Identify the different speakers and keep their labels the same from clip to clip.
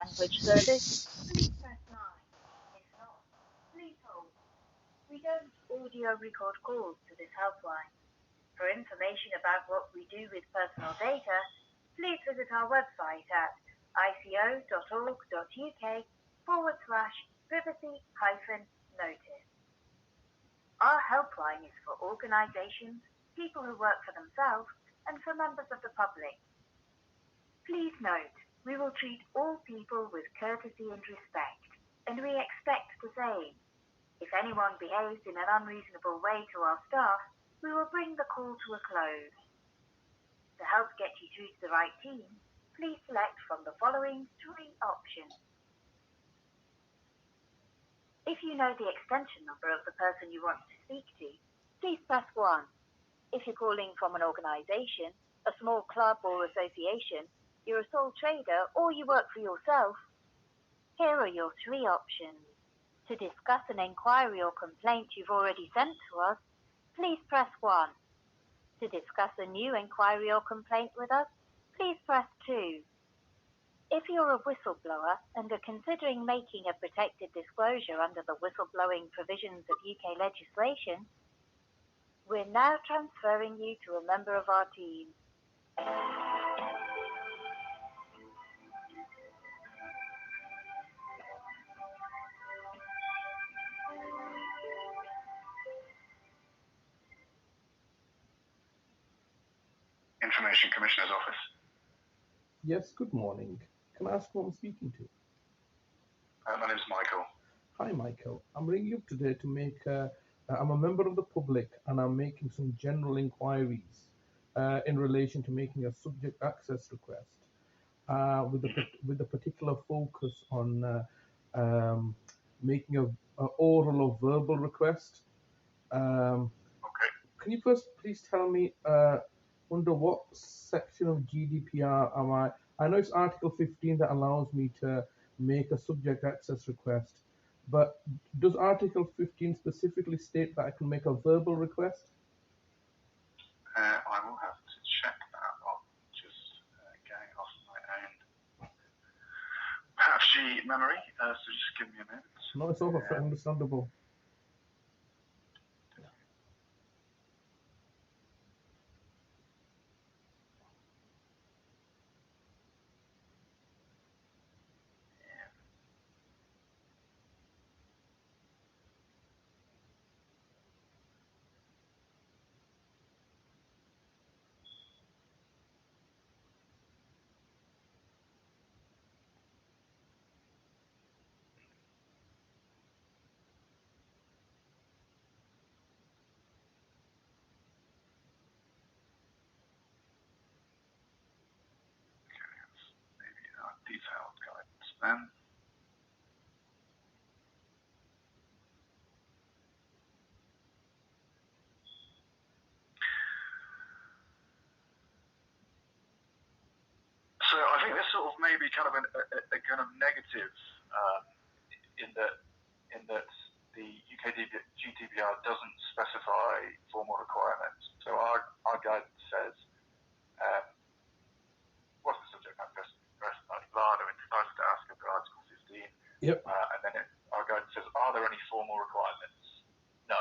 Speaker 1: language service, please press 9. If not, please hold. We don't audio record calls to this helpline. For information about what we do with personal data, please visit our website at ico.org.uk/privacy-notice. Our helpline is for organisations, people who work for themselves, and for members of the public. Please note, we will treat all people with courtesy and respect, and we expect the same. If anyone behaves in an unreasonable way to our staff, we will bring the call to a close. To help get you through to the right team, please select from the following 3 options. If you know the extension number of the person you want to speak to, please press 1. If you're calling from an organisation, a small club or association, you're a sole trader, or you work for yourself, here are your 3 options. To discuss an inquiry or complaint you've already sent to us, please press 1. To discuss a new inquiry or complaint with us, please press 2. If you're a whistleblower and are considering making a protected disclosure under the whistleblowing provisions of UK legislation, we're now transferring you to a member of our team.
Speaker 2: Information Commissioner's Office.
Speaker 3: Yes, good morning. Can I ask who I'm speaking to?
Speaker 2: My name is Michael.
Speaker 3: Hi, Michael. I'm ringing you today to make, I'm a member of the public and I'm making some general inquiries in relation to making a subject access request with a particular focus on making a oral or verbal request.
Speaker 2: Okay.
Speaker 3: Can you first please tell me under what section of GDPR am I? I know it's Article 15 that allows me to make a subject access request, but does Article 15 specifically state that I can make a verbal request?
Speaker 2: I will have to check that up, just going off my own patchy memory, so just give me a minute.
Speaker 3: No, it's all understandable.
Speaker 2: Detailed guidance then. So I think this sort of maybe kind of a kind of negative in that the UK GDPR doesn't specify formal requirements. So our guidance says what's the subject matter request? They're entitled to ask under Article 15.
Speaker 3: Yep.
Speaker 2: And then our guidance says, are there any formal requirements? No.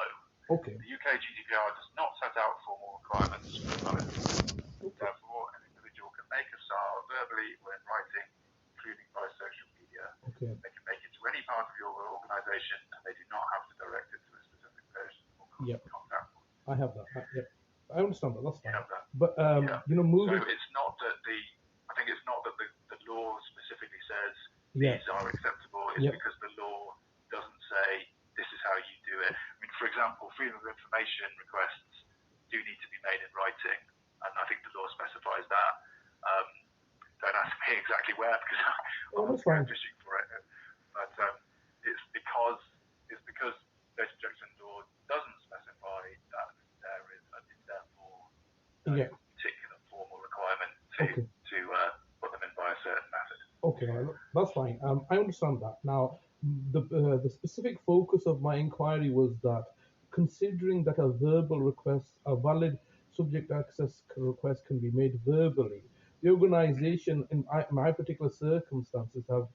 Speaker 3: Okay.
Speaker 2: The UK GDPR does not set out formal requirements. Okay. Therefore, an individual can make a SAR verbally or in writing, including by social media.
Speaker 3: Okay.
Speaker 2: They can make it to any part of your organisation, and they do not have to direct it to a specific person or contact.
Speaker 3: I have that. Yep. I understand that. That's fine.
Speaker 2: You have that.
Speaker 3: But you know, moving.
Speaker 2: So it's not that I think it's not that the law specifically says these are acceptable. It's because the law doesn't say this is how you do it. I mean, for example, freedom of information requests do need to be made in writing, and I think the law specifies that. Don't ask me exactly where because I wasn't going fishing for it. But it's because data protection law doesn't specify that there is therefore no particular formal requirement to put them in by a certain method.
Speaker 3: Okay, that's fine. I understand that. Now, the specific focus of my inquiry was that considering that a verbal request, a valid subject access request can be made verbally, the organization in my particular circumstances have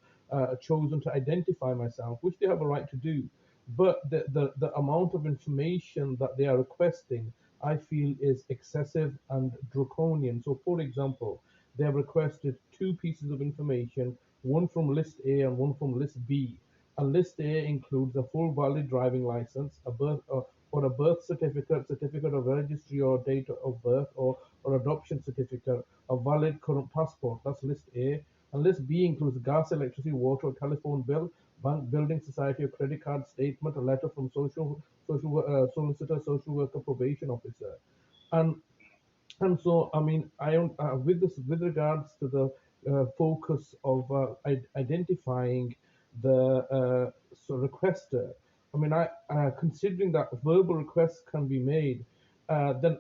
Speaker 3: chosen to identify myself, which they have a right to do. But the amount of information that they are requesting, I feel, is excessive and draconian. So, for example, they have requested two pieces of information, one from list A and one from list B. And list A includes a full valid driving license, a birth or a birth certificate, certificate of registry or date of birth, or adoption certificate, a valid current passport. That's list A. And list B includes gas, electricity, water, or telephone bill, bank, building society, or credit card statement, a letter from solicitor, social worker, probation officer. And so, I mean, with regards to the focus of identifying the requester. I mean, considering that verbal requests can be made, then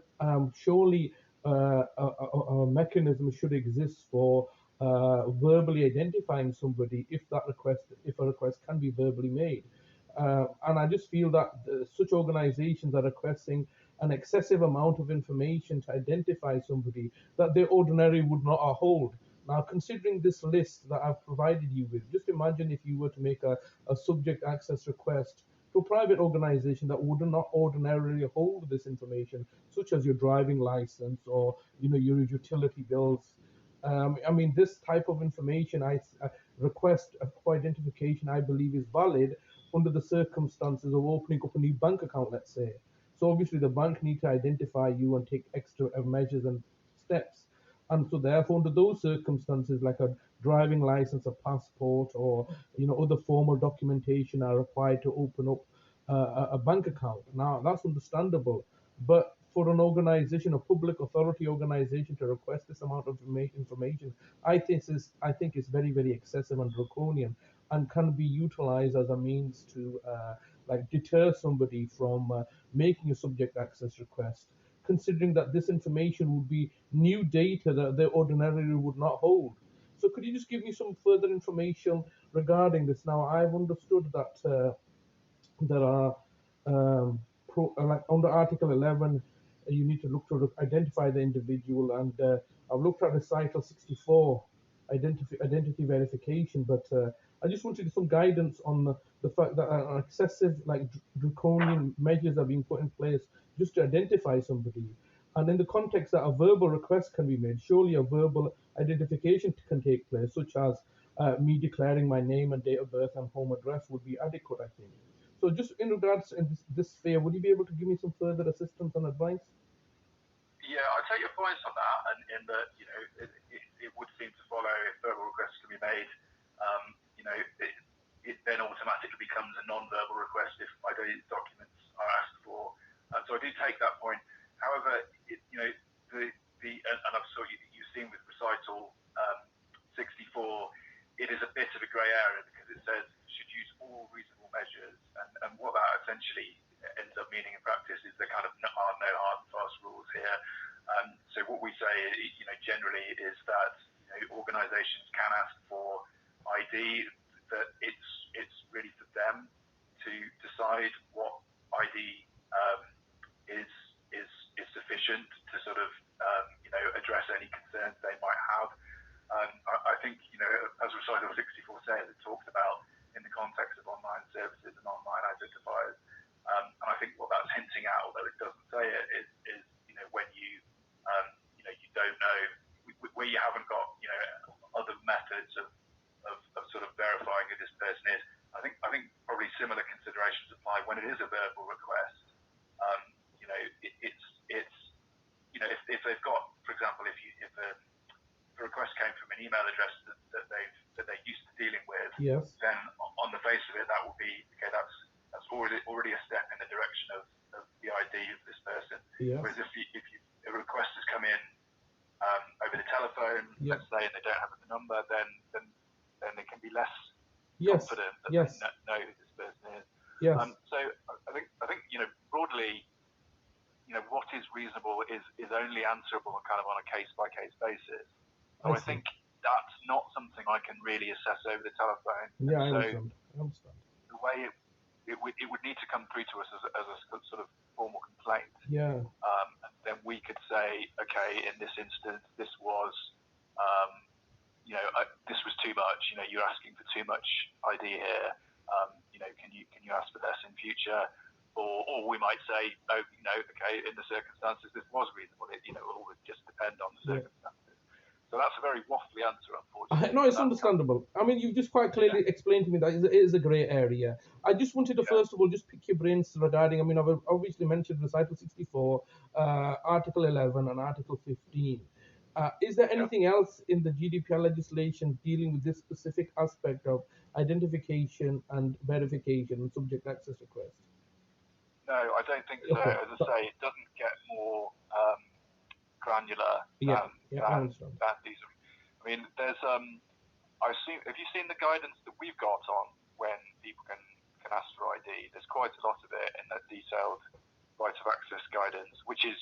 Speaker 3: surely a mechanism should exist for verbally identifying somebody if a request can be verbally made. And I just feel that such organizations are requesting an excessive amount of information to identify somebody that they ordinarily would not hold. Now, considering this list that I've provided you with, just imagine if you were to make a subject access request to a private organization that would not ordinarily hold this information, such as your driving license or your utility bills. I mean, this type of information, request for identification, I believe, is valid under the circumstances of opening up a new bank account, let's say. So obviously the bank need to identify you and take extra measures and steps. And so therefore, under those circumstances, like a driving license, a passport, or other formal documentation are required to open up a bank account. Now that's understandable, but for an organization, a public authority organization, to request this amount of information, I think it's very, very excessive and draconian, and can be utilized as a means to like deter somebody from making a subject access request, considering that this information would be new data that they ordinarily would not hold. So could you just give me some further information regarding this? Now, I've understood that there are like under Article 11, you need to look to identify the individual, and I've looked at recital 64, identity verification, but I just wanted some guidance on the fact that excessive, like draconian measures are being put in place just to identify somebody. And in the context that a verbal request can be made, surely a verbal identification can take place, such as me declaring my name and date of birth and home address would be adequate, I think. So just in regards to this sphere, would you be able to give me some further assistance and advice?
Speaker 2: Yeah, I take your points on that, and in that, it would seem to follow if verbal requests can be made, it then automatically becomes a non-verbal request if identity documents are asked for. So I do take that point. However, and I've sort of, you've seen with recital 64, it is a bit of a grey area because it says should use all reasonable measures, and what that essentially ends up meaning in practice is there kind of no hard and fast rules here. So what we say, generally is that organisations can ask for ID, that it's really for them to decide what ID is sufficient to sort of address any concerns they might have. I think as recital 64 says, it talks about in the context of online services and online identifiers. And I think what that's hinting at, although it doesn't say it, is when you don't know, where you haven't got other methods of sort of verifying who this person is. I think probably similar considerations apply when it is a verbal request. If they've got, for example, if a request came from an email address that they're used to dealing with,
Speaker 3: yes,
Speaker 2: then on the face of it, that will be okay. That's already a step in the direction of the ID of this person.
Speaker 3: yes.
Speaker 2: Whereas if a request has come in over the telephone,
Speaker 3: Yes.
Speaker 2: let's say, and they don't have the number, then they can be less
Speaker 3: Yes.
Speaker 2: confident that
Speaker 3: Yes.
Speaker 2: they know who this person is.
Speaker 3: Yes.
Speaker 2: So I think broadly, what is reasonable is only answerable kind of on a case-by-case basis. So I think that's not something I can really assess over the telephone.
Speaker 3: Yeah,
Speaker 2: so
Speaker 3: I understand.
Speaker 2: The way it would need to come through to us as a sort of formal complaint.
Speaker 3: Yeah.
Speaker 2: And then we could say, okay, in this instance, this was, this was too much. You're asking for too much ID here. Can you ask for less in future? Or we might say, oh, okay, in the circumstances, this was reasonable. It all would just depend on the circumstances. So that's a very waffly answer, unfortunately.
Speaker 3: No, it's understandable. I mean, you've just quite clearly explained to me that it is a grey area. I just wanted to first of all just pick your brains regarding, I mean, I've obviously mentioned Recital 64, Article 11 and Article 15. Is there anything else in the GDPR legislation dealing with this specific aspect of identification and verification and subject access request?
Speaker 2: No, I don't think so.
Speaker 3: Okay.
Speaker 2: As I say, it doesn't get more granular
Speaker 3: I
Speaker 2: than
Speaker 3: understand.
Speaker 2: these. I mean, there's have you seen the guidance that we've got on when people can ask for ID? There's quite a lot of it in that detailed right of access guidance, which is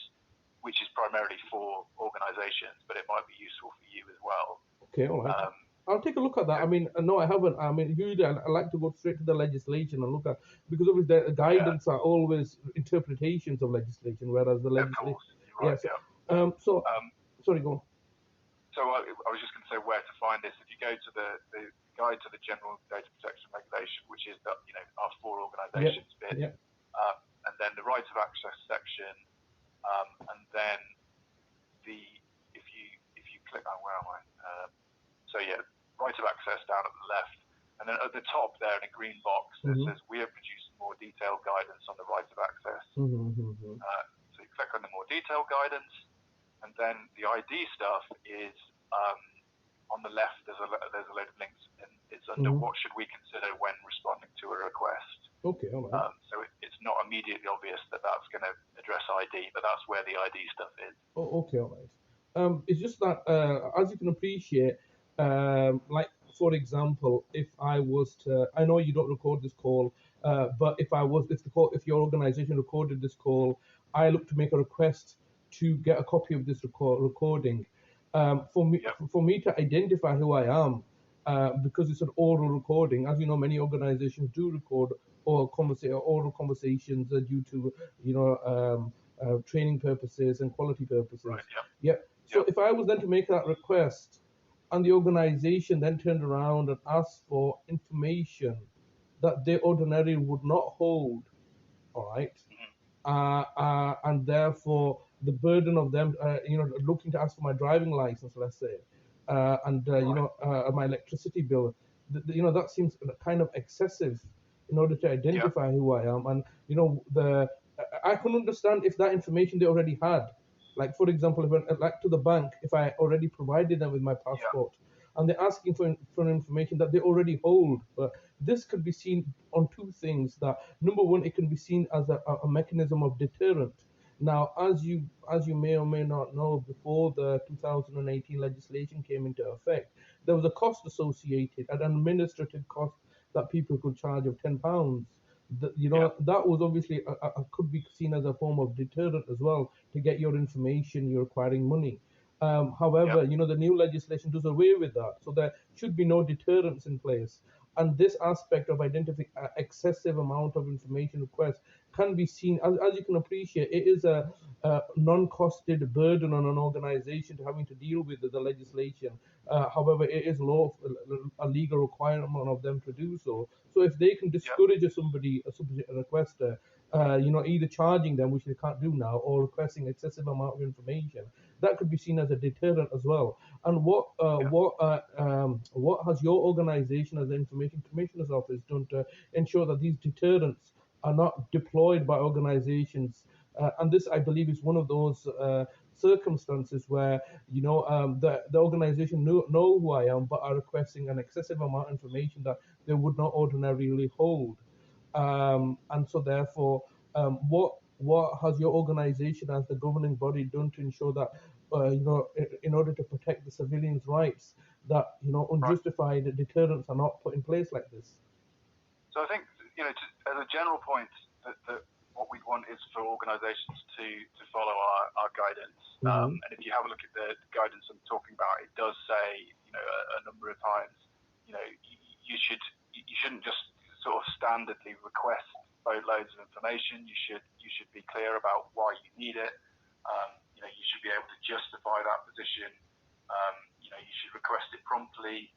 Speaker 2: primarily for organisations, but it might be useful for you as well.
Speaker 3: Okay, all right. I'll take a look at that. I mean, no, I haven't. I mean, usually I like to go straight to the legislation and look at, because obviously the guidance are always interpretations of legislation, whereas the legislation.
Speaker 2: Right,
Speaker 3: Sorry, go on.
Speaker 2: So I was just going to say where to find this. If you go to the Guide to the General Data Protection Regulation, which is our for organisations bit, and then the right of access section, and then if you click on, where am I? Right of access down at the left, and then at the top there in a green box that says we have produced more detailed guidance on the right of access. So you click on the more detailed guidance, and then the ID stuff is on the left. There's a load of links, and it's under what should we consider when responding to a request.
Speaker 3: Okay, all right.
Speaker 2: So it's not immediately obvious that that's going to address ID, but that's where the ID stuff is.
Speaker 3: Oh, okay, all right. It's just that, as you can appreciate, like for example, if I was to, I know you don't record this call, but if your organization recorded this call, I look to make a request to get a copy of this recording. For me to identify who I am, because it's an oral recording. As you know, many organizations do record oral conversations due to training purposes and quality purposes.
Speaker 2: Right,
Speaker 3: So if I was then to make that request, and the organization then turned around and asked for information that they ordinarily would not hold, all right, and therefore the burden of them, looking to ask for my driving license, let's say, and my electricity bill, that seems kind of excessive in order to identify who I am, and I can understand if that information they already had. Like, for example, if to the bank, if I already provided them with my passport, and they're asking for information that they already hold, but this could be seen on two things. That number one, it can be seen as a mechanism of deterrent. Now, as you may or may not know, before the 2018 legislation came into effect, there was a cost associated, an administrative cost that people could charge of £10. That was obviously could be seen as a form of deterrent as well, to get your information. You're acquiring money. However, the new legislation does away with that, so there should be no deterrence in place. And this aspect of identifying excessive amount of information requests can be seen, as you can appreciate, it is a non-costed burden on an organization to having to deal with the legislation. However, it is a legal requirement of them to do so. So if they can discourage a subject requester, either charging them, which they can't do now, or requesting excessive amount of information, that could be seen as a deterrent as well. And what has your organization, as the Information Commissioner's Office, done to ensure that these deterrents are not deployed by organizations? And this, I believe, is one of those circumstances where the organization know who I am, but are requesting an excessive amount of information that they would not ordinarily hold. And so therefore, what has your organization as the governing body done to ensure that in order to protect the civilians' rights, that unjustified deterrents are not put in place like this?
Speaker 2: So I think as a general point, that what we want is for organisations to follow our guidance. And if you have a look at the guidance I'm talking about, it does say a number of times you shouldn't just sort of standardly request boatloads of information. You should be clear about why you need it. You should be able to justify that position. you should request it promptly.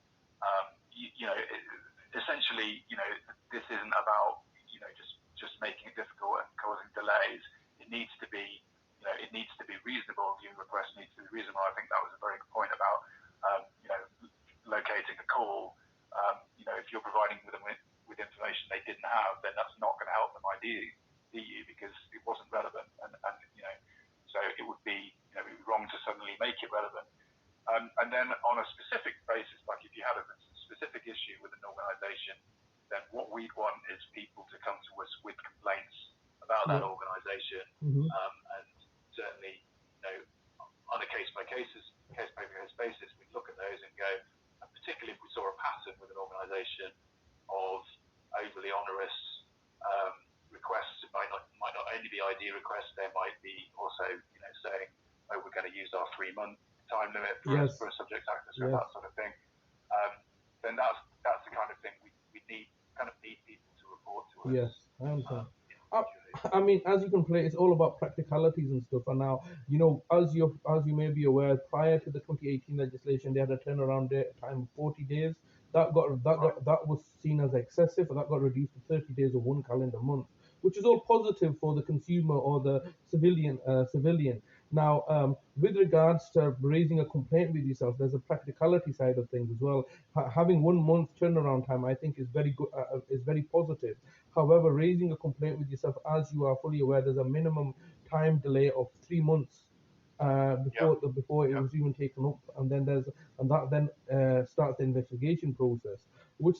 Speaker 2: Essentially, this isn't about just making it difficult and causing delays. It needs to be reasonable. Your request needs to be reasonable. I think that was a very good point about locating a call. If you're providing them with information they didn't have, then that's not going to help them ID you because it wasn't relevant. And so it would be wrong to suddenly make it relevant. And then on a specific basis, like if you had a specific issue with an organisation, then what we'd want is people to come to us with complaints about that organisation, and certainly, on a case-by-case basis, we look at those and go, and particularly if we saw a pattern with an organisation of overly onerous requests, it might not only be ID requests, there might be also, saying, oh, we're going to use our 3-month time limit for a subject access or that sort of thing. Then that's the kind of thing we need people to report to us.
Speaker 3: Yes, I understand. I mean, as you can play, it's all about practicalities and stuff. And now, as you may be aware, prior to the 2018 legislation, they had a turnaround time of 40 days. That was seen as excessive, and that got reduced to 30 days of 1 calendar month, which is all positive for the consumer or the civilian. Now, with regards to raising a complaint with yourself, there's a practicality side of things as well. Having 1 month turnaround time, I think, is very good, is very positive. However, raising a complaint with yourself, as you are fully aware, there's a minimum time delay of 3 months before it was even taken up, and then that starts the investigation process, which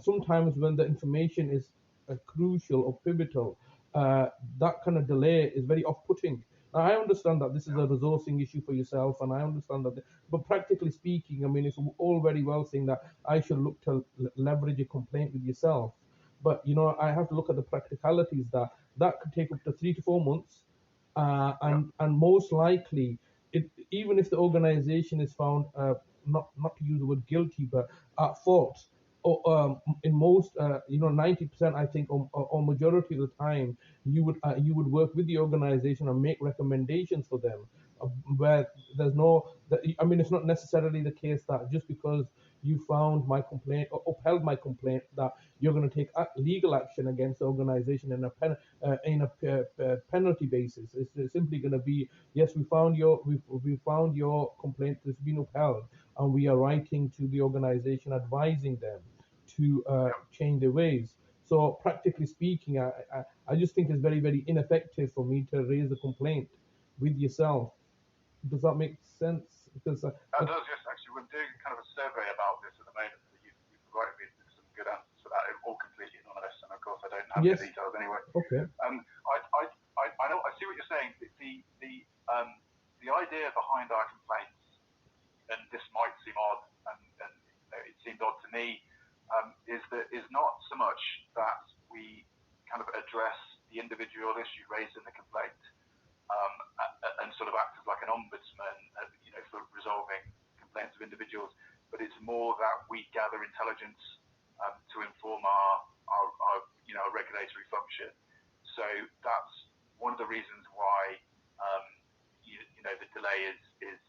Speaker 3: sometimes when the information is crucial or pivotal, that kind of delay is very off-putting. Now, I understand that this is a resourcing issue for yourself, and I understand that, but practically speaking, I mean, it's all very well saying that I should look to leverage a complaint with yourself, but I have to look at the practicalities that could take up to 3 to 4 months, and most likely, even if the organization is found not to use the word guilty, but at fault, or in most 90%, I think, or majority of the time, you would work with the organization and make recommendations for them, where there's it's not necessarily the case that just because you found my complaint or upheld my complaint that you're going to take legal action against the organization in a penalty basis. It's simply going to be, yes, we found your complaint has been upheld, and we are writing to the organization advising them to change their ways. So practically speaking, I just think it's very, very ineffective for me to raise a complaint with yourself. Does that make sense? Because
Speaker 2: that does, yes. Actually, we're doing kind of a survey about this at the moment. You've provided me with some good answers for that. It's all completely anonymous, and of course, I don't have the details anyway.
Speaker 3: Okay.
Speaker 2: I know. I see what you're saying. The idea behind our complaints, and this might seem odd, and it seemed odd to me, is not so much that we kind of address the individual issue raised in the complaint, and sort of act as like an ombudsman, for resolving complaints of individuals, but it's more that we gather intelligence to inform our regulatory function. So that's one of the reasons why the delay is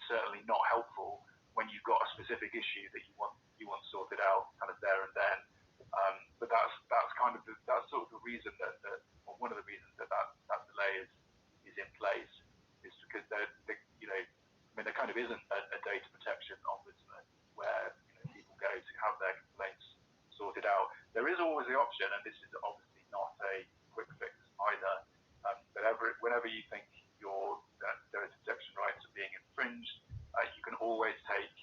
Speaker 2: certainly not helpful when you've got a specific issue that you want sorted out kind of there and then. But that's kind of that's sort of the reason that one of the reasons that delay is in place is because there kind of isn't a data protection ombudsman where people go to have their complaints sorted out. There is always the option, and this is obviously not a quick fix either. But whenever you think that data protection rights are being infringed, you can always take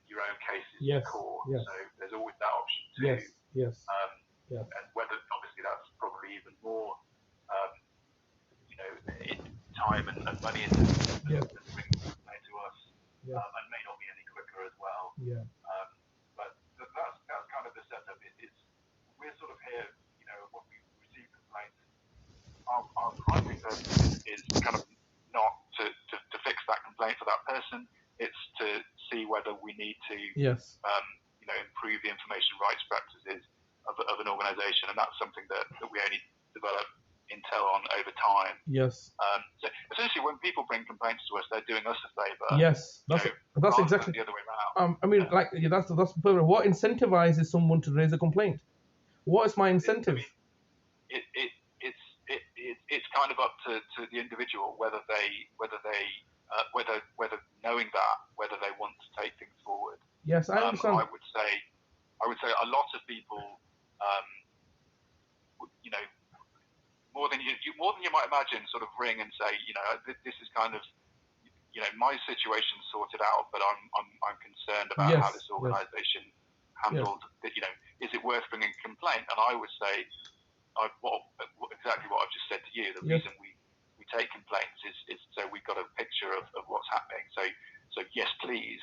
Speaker 2: your own cases to court.
Speaker 3: Yes.
Speaker 2: So there's always that option too.
Speaker 3: Yes.
Speaker 2: And whether obviously that's probably even more time and money intensive than bringing the complaint to us, and may not be any quicker as well.
Speaker 3: Yeah.
Speaker 2: But that's kind of the setup. We're sort of here, when we receive complaints, our primary purpose is kind of not to fix that complaint for that person. It's to see whether we need to improve the information rights practices of an organisation, and that's something that we only develop intel on over time.
Speaker 3: Yes.
Speaker 2: So essentially, when people bring complaints to us, they're doing us a favour.
Speaker 3: Yes, that's exactly
Speaker 2: the other way around.
Speaker 3: I mean, that's perfect. What incentivizes someone to raise a complaint? What is my incentive?
Speaker 2: It's kind of up to the individual whether knowing that, whether they want to take things forward.
Speaker 3: Yes, I understand.
Speaker 2: I would say a lot of people, more than you might imagine, sort of ring and say, this is kind of, my situation's sorted out, but I'm concerned about how this organisation handled that. Is it worth bringing a complaint? And I would say, exactly what I've just said to you. The reason we take complaints is so we've got a picture of what's happening. So yes, please.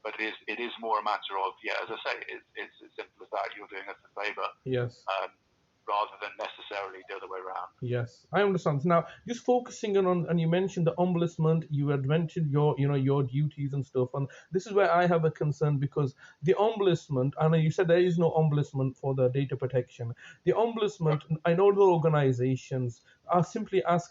Speaker 2: But it is more a matter of, as I say, it's as simple as that. You're doing us a favour.
Speaker 3: Yes.
Speaker 2: Rather than necessarily the other way around.
Speaker 3: Yes, I understand. Now, just focusing on, and you mentioned the ombudsman, you had mentioned your duties and stuff, and this is where I have a concern, because the ombudsman, and you said there is no ombudsman for the data protection. The ombudsman, I know the organizations are simply are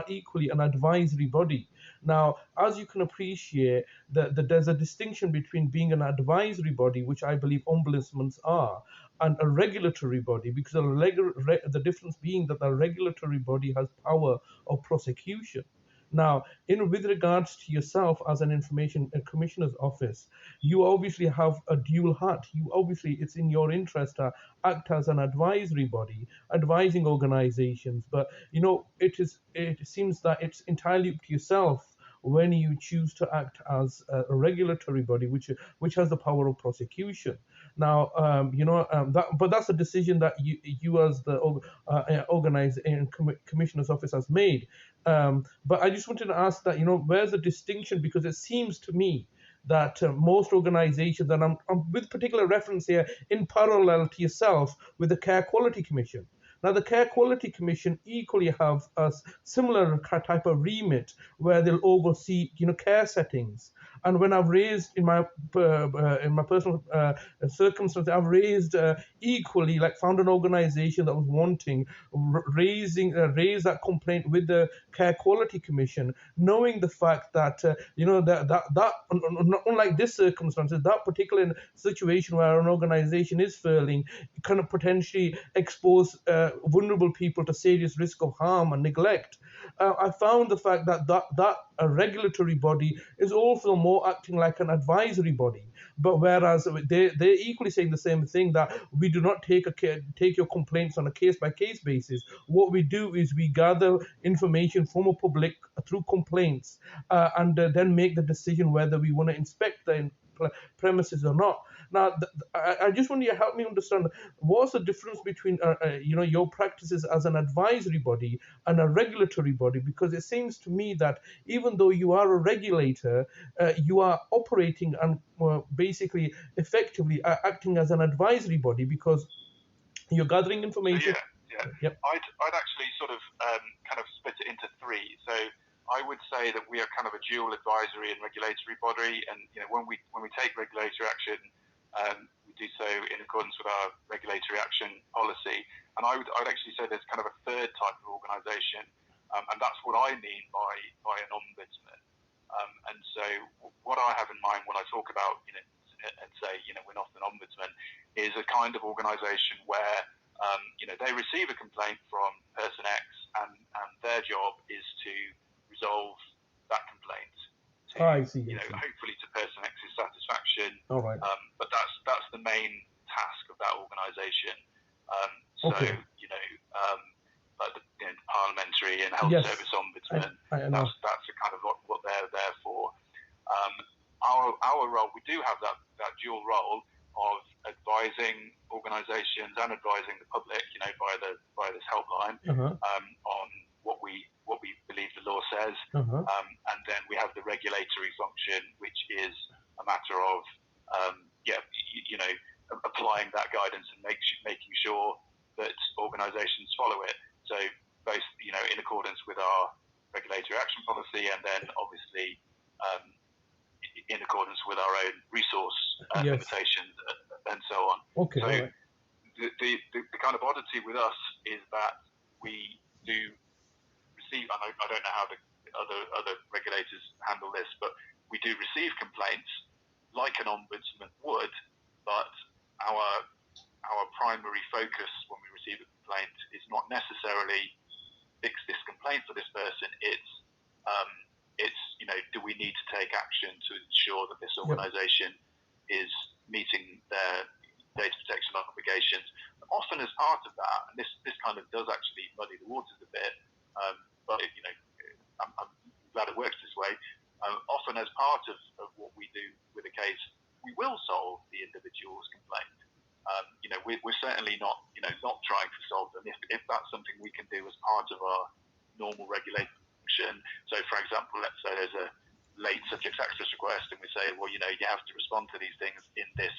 Speaker 3: equally an advisory body. Now, as you can appreciate, there's a distinction between being an advisory body, which I believe ombudsmen are, and a regulatory body, because the difference being that the regulatory body has power of prosecution. Now, with regards to yourself as an information commissioner's office, you obviously have a dual hat. It's in your interest to act as an advisory body, advising organizations, but it seems that it's entirely up to yourself when you choose to act as a regulatory body, which has the power of prosecution. Now, but that's a decision that you as the commissioner's office has made. But I just wanted to ask that, where's the distinction? Because it seems to me that most organizations, and I'm with particular reference here in parallel to yourself with the Care Quality Commission. Now, the Care Quality Commission equally have a similar type of remit where they'll oversee, care settings. And when I've raised in my personal circumstance, I've raised equally, found an organization that was wanting raise that complaint with the Care Quality Commission, knowing the fact that that unlike this circumstances, that particular situation where an organization is failing kind of potentially expose vulnerable people to serious risk of harm and neglect. I found the fact that a regulatory body is also more acting like an advisory body, but whereas they're equally saying the same thing, that we do not take your complaints on a case-by-case basis. What we do is we gather information from a public through complaints, and then make the decision whether we want to inspect the premises or not. Now, I just want you to help me understand what's the difference between your practices as an advisory body and a regulatory body, because it seems to me that even though you are a regulator, you are operating and basically effectively acting as an advisory body, because you're gathering information.
Speaker 2: Yeah. Yep. I'd actually sort of kind of split it into three. So I would say that we are kind of a dual advisory and regulatory body, and when we take regulatory action, we do so in accordance with our regulatory action policy. And I'd actually say there's kind of a third type of organisation, and that's what I mean by an ombudsman. And so what I have in mind when I talk about and say we're not an ombudsman is a kind of organisation where they receive a complaint from person X, and their job is to resolve that complaint to,
Speaker 3: I see.
Speaker 2: hopefully to person X's satisfaction.
Speaker 3: All right.
Speaker 2: But that's the main task of that organisation.
Speaker 3: Okay.
Speaker 2: Like the parliamentary and health service ombudsman.
Speaker 3: I know.
Speaker 2: That's a kind of what they're there for. Our role, we do have that dual role of advising organisations and advising the public, via this helpline, on what we believe the law says, and then we have the regulatory function, which is a matter of applying that guidance and making sure that organisations follow it. So both in accordance with our regulatory action policy, and then obviously in accordance with our own resource limitations and so on.
Speaker 3: Okay.
Speaker 2: So the kind of oddity with us is that we do receive, and I don't know how the other regulators handle this, but we do receive complaints like an ombudsman would, but our primary focus when we receive a complaint is not necessarily fix this complaint for this person. It's do we need to take action to ensure that this organisation is meeting their data protection obligations? And often as part of that, and this kind of does actually muddy the waters a bit, but I'm glad it works this way. Often as part of what we do with a case, we will solve the individual's complaint. We're certainly not trying to solve them if that's something we can do as part of our normal regulation. So, for example, let's say there's a late subject access request, and we say, well, you have to respond to these things in this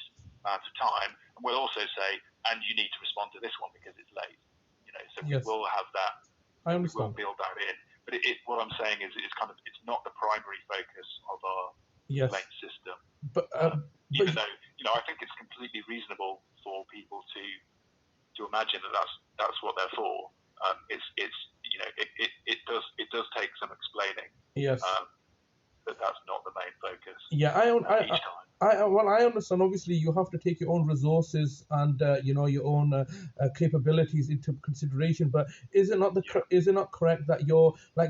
Speaker 2: amount of time, and we'll also say, and you need to respond to this one because it's late. So we will have that.
Speaker 3: I understand.
Speaker 2: We will build that in. But what I'm saying is, it's not the primary focus of our complaint system.
Speaker 3: But
Speaker 2: even though I think it's completely reasonable for people to imagine that that's what they're for. It does take some explaining.
Speaker 3: Yes.
Speaker 2: But that's not the main focus.
Speaker 3: Yeah, I understand. Obviously, you have to take your own resources and your own capabilities into consideration. But is it not correct that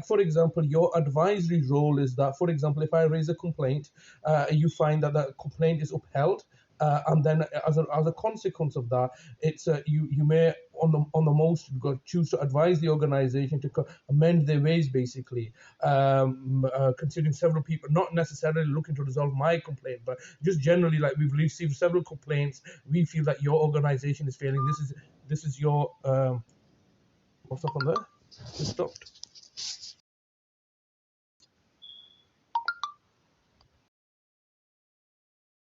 Speaker 3: for example, your advisory role is that, for example, if I raise a complaint, you find that the complaint is upheld. And then, as a consequence of that, it's you may on the most choose to advise the organization to amend their ways, basically, considering several people, not necessarily looking to resolve my complaint, but just generally, like, we've received several complaints. We feel that your organization is failing. This is your what's up on there? It stopped.